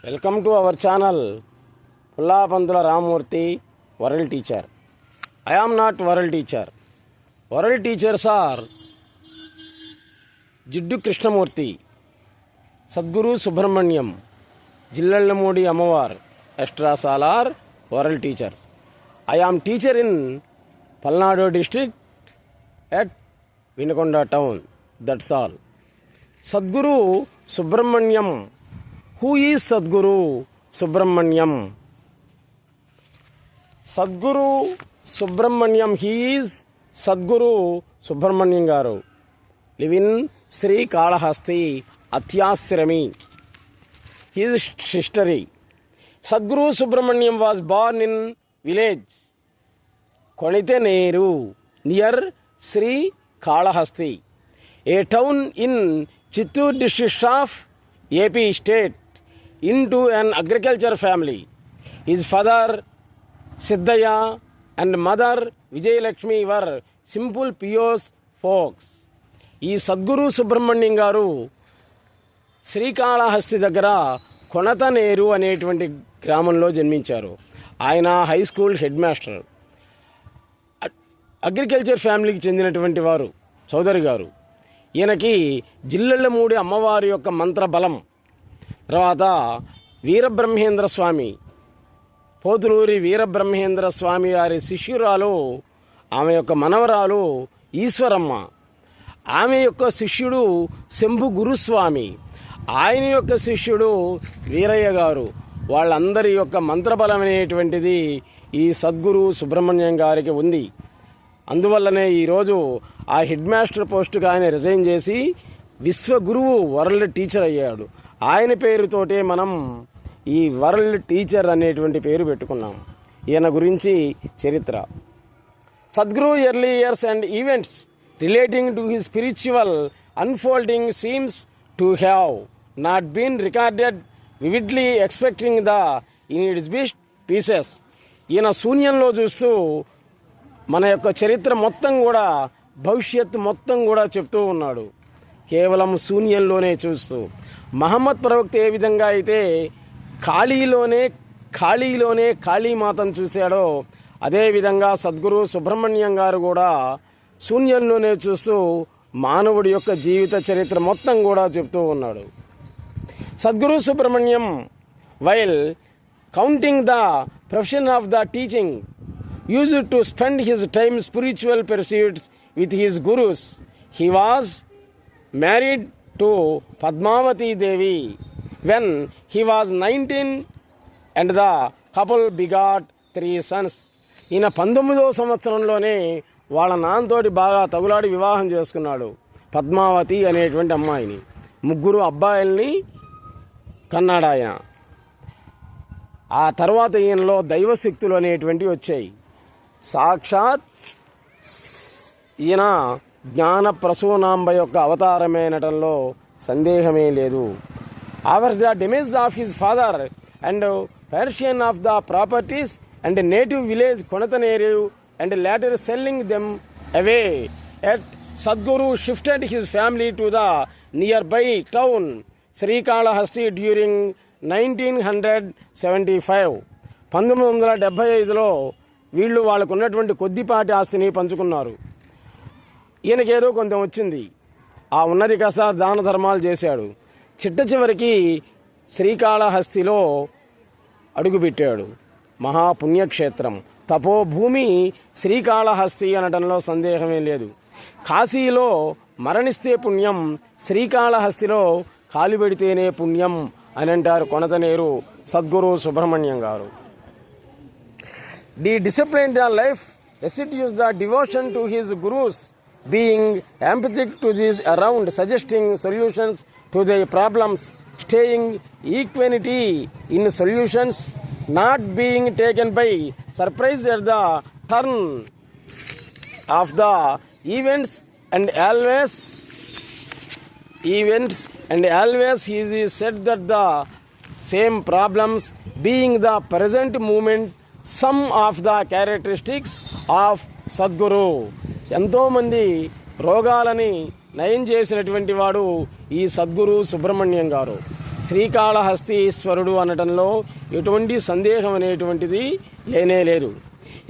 Welcome to our channel Pullapantula Ramamurthy world teacher. I am not world teacher. World teachers are Jiddu Krishnamurti, Sadguru Subrahmanyam, Jillellamudi Ammavar, extra సాలార్ world teacher. I am teacher in Palnadu district at Vinukonda town. That's all. Sadguru Subrahmanyam. Who is Sadguru Subramanyam? Sadguru Subramanyam, he is Sadguru Subramanyam garu. Live in Sri Kalahasti, Atyasrami. His history. Sadguru Subramanyam was born in village Koniteneru near Sri Kalahasti, a town in Chittoor district of AP state, into an agriculture family. His father Siddhaya and mother Vijayalakshmi were simple pious folks. ఈ సద్గురు సుబ్రహ్మణ్యం గారు శ్రీకాళహస్తి దగ్గర కొనతనేరు అనేటువంటి గ్రామంలో జన్మించారు. ఆయన high school head master. Agriculture ఫ్యామిలీకి చెందినటువంటి వారు చౌదరి గారు. ఈయనకి జిల్లళ్ళమూడి అమ్మవారి యొక్క మంత్ర బలం, తర్వాత వీరబ్రహ్మేంద్ర స్వామి, పోతులూరి వీరబ్రహ్మేంద్ర స్వామి వారి శిష్యురాలు, ఆమె యొక్క మనవరాలు ఈశ్వరమ్మ, ఆమె యొక్క శిష్యుడు శంభు గురుస్వామి, ఆయన యొక్క శిష్యుడు వీరయ్య గారు, వాళ్ళందరి యొక్క మంత్రబలం అనేటువంటిది ఈ సద్గురు సుబ్రహ్మణ్యం గారికి ఉంది. అందువల్లనే ఈరోజు ఆ హెడ్ మాస్టర్ పోస్టుకు ఆయన రిజైన్ చేసి విశ్వగురువు వరల్డ్ టీచర్ అయ్యాడు. ఆయన పేరుతోటే మనం ఈ వరల్డ్ టీచర్ అనేటువంటి పేరు పెట్టుకున్నాం. ఈయన గురించి చరిత్ర. Sadhguru early years and events relating to his spiritual unfolding seems to have not been recorded vividly expecting the in its best pieces. ఈయన శూన్యంలో చూస్తూ మన యొక్క చరిత్ర మొత్తం కూడా, భవిష్యత్తు మొత్తం కూడా చెప్తూ ఉన్నాడు, కేవలం శూన్యంలోనే చూస్తూ. మహమ్మద్ ప్రవక్త ఏ విధంగా అయితే ఖాళీలోనే కాళీమాతను చూశాడో, అదేవిధంగా సద్గురు సుబ్రహ్మణ్యం గారు కూడా శూన్యంలోనే చూస్తూ మానవుడి యొక్క జీవిత చరిత్ర మొత్తం కూడా చెప్తూ ఉన్నాడు. Sadhguru Subrahmanyam while counting the profession of the teaching used to spend his time spiritual pursuits with his gurus. He was married to Padmavati Devi when he was 19 and the couple begot 3 sons. ఈయన 19వ సంవత్సరంలోనే వాళ్ళ నాన్నతోటి బాగా తగులాడి వివాహం చేసుకున్నాడు, పద్మావతి అనేటువంటి అమ్మాయిని. 3 అబ్బాయిల్ని కన్నాడు ఆయన. ఆ తర్వాత ఈయనలో దైవశక్తులు అనేటువంటివి వచ్చాయి. సాక్షాత్ ఈయన జ్ఞాన ప్రసూనాంబ యొక్క అవతారమేనటంలో సందేహమే లేదు. After the damage of his father and partition of the properties and native village Konathaneru and later selling them away at Sadguru shifted his family to the nearby town Srikalahasti during 1975. 1975లో వీళ్ళు వాళ్ళకు ఉన్నటువంటి కొద్దిపాటి ఆస్తిని పంచుకున్నారు. ఈయనకేదో కొంత వచ్చింది, ఆ ఉన్నది కాస్త దాన ధర్మాలు చేశాడు. చిట్ట చివరికి శ్రీకాళహస్తిలో అడుగుపెట్టాడు. మహాపుణ్యక్షేత్రం, తపోభూమి శ్రీకాళహస్తి అనటంలో సందేహమే లేదు. కాశీలో మరణిస్తే పుణ్యం, శ్రీకాళహస్తిలో కాలు పెడితేనే పుణ్యం అని అంటారు కొనతనేరు సద్గురు సుబ్రహ్మణ్యం గారు. The disciplined the life, assiduous the devotion to his gurus, being empathic to these around, suggesting solutions to their problems, staying equanimity in solutions, not being taken by surprise at the turn of the events, and always he said that the same problems being the present moment, some of the characteristics of Sadhguru. ఎంతోమంది రోగాలని నయం చేసినటువంటి వాడు ఈ సద్గురు సుబ్రహ్మణ్యం గారు. శ్రీకాళహస్తీశ్వరుడు అనటంలో ఎటువంటి సందేహం అనేటువంటిది లేనే లేదు.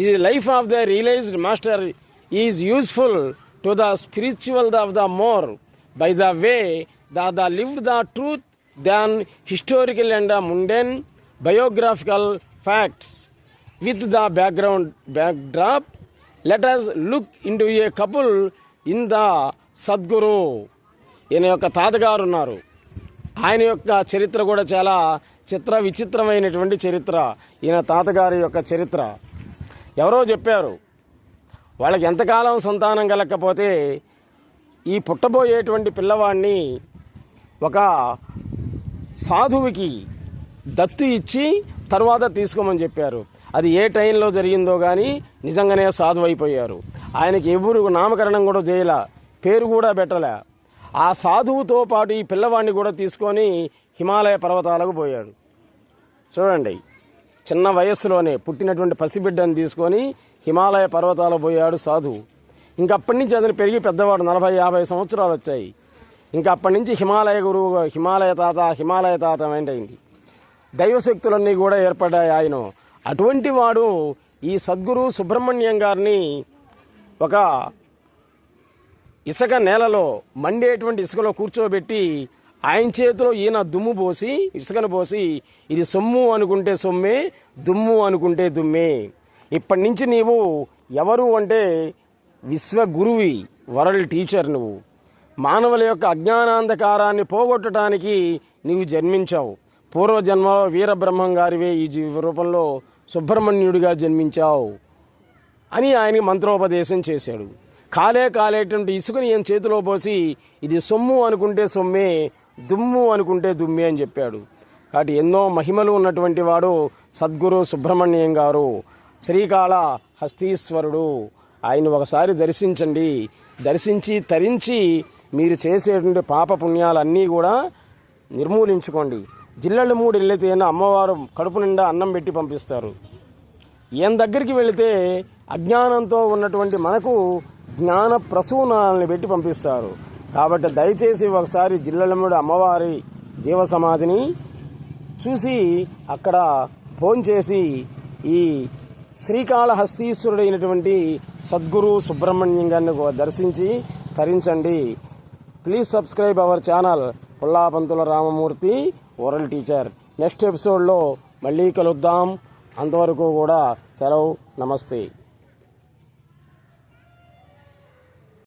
ఇది life of the realised master is useful to the spiritual of the more by the way the lived the truth than historical and mundane biographical facts with the backdrop. Let us look into a couple in the Sadguru. ఈయన యొక్క తాతగారు ఉన్నారు. ఆయన యొక్క చరిత్ర కూడా చాలా విచిత్రమైనటువంటి చరిత్ర. ఈయన తాతగారి యొక్క చరిత్ర ఎవరో చెప్పారు, వాళ్ళకి ఎంతకాలం సంతానం కలగకపోతే ఈ పుట్టబోయేటువంటి పిల్లవాడిని ఒక సాధువుకి దత్తు ఇచ్చి తర్వాత తీసుకోమని చెప్పారు. అది ఏ టైంలో జరిగిందో కానీ నిజంగానే సాధువు అయిపోయారు. ఆయనకి ఎవరు నామకరణం కూడా చేయలే, పేరు కూడా పెట్టలే. ఆ సాధువుతో పాటు ఈ పిల్లవాడిని కూడా తీసుకొని హిమాలయ పర్వతాలకు పోయాడు. చూడండి, చిన్న వయస్సులోనే పుట్టినటువంటి పసిబిడ్డను తీసుకొని హిమాలయ పర్వతాలకు పోయాడు సాధువు. ఇంకప్పటి నుంచి అతను పెరిగి పెద్దవాడు 40-50 సంవత్సరాలు వచ్చాయి. ఇంకా అప్పటి నుంచి హిమాలయ గురువు, హిమాలయ తాత ఏంటైంది. దైవశక్తులన్నీ కూడా ఏర్పడ్డాయి ఆయన. అటువంటి వాడు ఈ సద్గురు సుబ్రహ్మణ్యం గారిని ఒక ఇసుక నేలలో మండేటువంటి ఇసుకలో కూర్చోబెట్టి ఆయన చేతిలో ఈయన దుమ్ము పోసి, ఇసుకను పోసి, ఇది సొమ్ము అనుకుంటే సొమ్మే, దుమ్ము అనుకుంటే దుమ్మే. ఇప్పటి నుంచి నీవు ఎవరు అంటే విశ్వగురువి, వరల్డ్ టీచర్. నువ్వు మానవుల యొక్క అజ్ఞానాంధకారాన్ని పోగొట్టడానికి నీవు జన్మించావు. పూర్వజన్మలో వీరబ్రహ్మం గారివే ఈ రూపంలో సుబ్రహ్మణ్యుడిగా జన్మించావు అని ఆయనకి మంత్రోపదేశం చేశాడు. కాలేటువంటి ఇసుకని ఈయన చేతిలో పోసి ఇది సొమ్ము అనుకుంటే సొమ్మే, దుమ్ము అనుకుంటే దుమ్మే అని చెప్పాడు. కాబట్టి ఎన్నో మహిమలు ఉన్నటువంటి వాడు సద్గురు సుబ్రహ్మణ్యం గారు, శ్రీకాళహస్తీశ్వరుడు. ఆయన ఒకసారి దర్శించండి. దర్శించి తరించి మీరు చేసేటువంటి పాప పుణ్యాలన్నీ కూడా నిర్మూలించుకోండి. జిల్లెళ్ళు 3 వెళితే అమ్మవారు కడుపు నిండా అన్నం పెట్టి పంపిస్తారు. ఈయన దగ్గరికి వెళితే అజ్ఞానంతో ఉన్నటువంటి మనకు జ్ఞాన ప్రసూనాలని పెట్టి పంపిస్తారు. కాబట్టి దయచేసి ఒకసారి జిల్లెళ్ళమూడి అమ్మవారి జీవ సమాధిని చూసి అక్కడ భోంచేసి ఈ శ్రీకాళహస్తీశ్వరుడైనటువంటి సద్గురు సుబ్రహ్మణ్యం గారిని దర్శించి తరించండి. Please subscribe our channel Pullapantula Ramamurthy world teacher. Next ఎపిసోడ్లో మళ్ళీ కలుద్దాం. అంతవరకు కూడా సెలవు. నమస్తే.